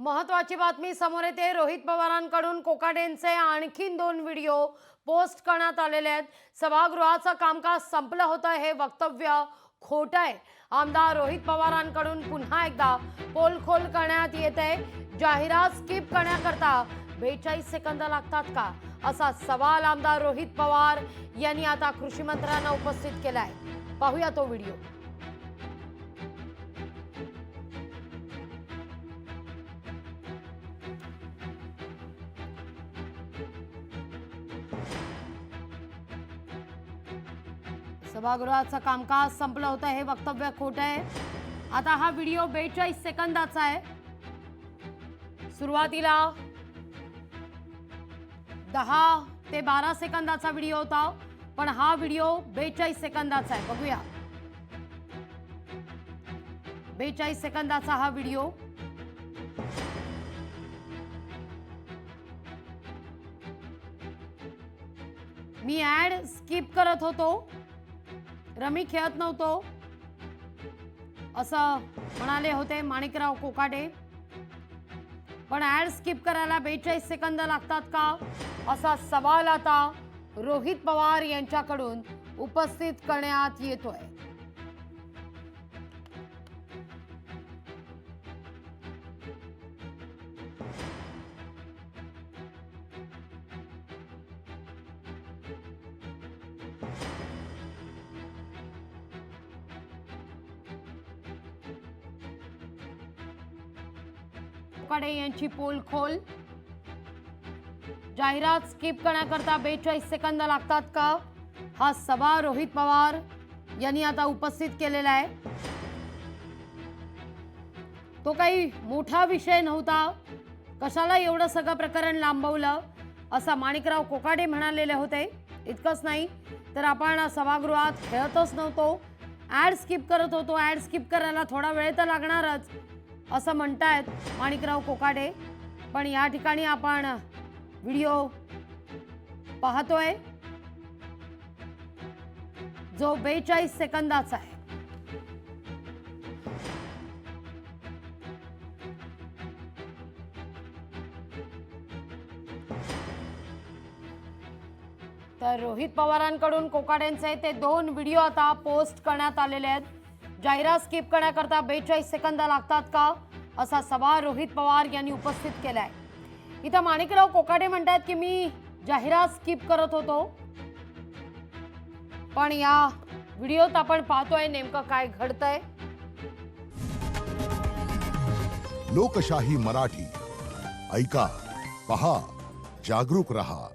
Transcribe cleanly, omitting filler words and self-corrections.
महत्वाची बातमी समोर येते। रोहित पवारांकडून कोकाटेंचे आणखीन 2 व्हिडिओ पोस्ट करण्यात आलेले आहेत। सभागृहाचं कामकाज संपलं होतं हे वक्तव्य खोटं आहे। आमदार रोहित पवारांकडून पुन्हा एकदा पोलखोल करण्यात येते। जाहिरात स्किप करण्याकरता 42 सेकंद लागतात का, असा सवाल आमदार रोहित पवार यांनी आता कृषी मंत्र्यांना उपस्थित केलाय। पाहूया तो व्हिडिओ। सभागृहाचं कामकाज संपलं होतं हे वक्तव्य खोटं आहे। आता हा व्हिडिओ 42 सेकंदाचा आहे। सुरुवातीला 10 ते 12 सेकंदाचा व्हिडिओ होता, पण हा व्हिडिओ 42 सेकंदाचा आहे। बघूया 42 सेकंदाचा हा व्हिडिओ। मी ऍड स्किप करत होतो, रमी खेळत नव्हतो असं म्हणाले होते माणिकराव कोकाटे, पण ऍड स्किप करायला 42 सेकंद लागतात का, असा सवाल आता रोहित पवार यांच्याकडून उपस्थित करण्यात येतोय। कोकाटे यांची पोलखोल। जाहिरात स्किप करण्याकरता 42 सेकंद लागतात का, हा सवाल रोहित पवार यांनी आता उपस्थित केलेला आहे। तो काही मोठा विषय नव्हता, कशाला एवढं सगळं प्रकरण लांबवलं असं माणिकराव कोकाटे म्हणालेले होते। इतकंच नाही तर आपण सभागृहात खेळतच नव्हतो, ऍड स्किप करत होतो, ऍड स्किप करायला थोडा वेळ तर लागणारच असं म्हणतायत माणिकराव कोकाटे। पण या ठिकाणी आपण व्हिडिओ पाहतोय जो 42 सेकंदाचा आहे। तर रोहित पवारांकडून कोकाटेंचे ते 2 व्हिडिओ आता पोस्ट करण्यात आलेले आहेत। जाहिरात स्किप करण्याकरता 42 सेकंद लागतात का, असा सवाल रोहित पवार यांनी उपस्थित केलाय। इथं माणिकराव कोकाटे म्हणतात की मी जाहिरात स्किप करत होतो, पण या व्हिडिओत आपण पाहतोय नेमकं काय घडतंय। लोकशाही मराठी ऐका, पहा, जागरूक रहा।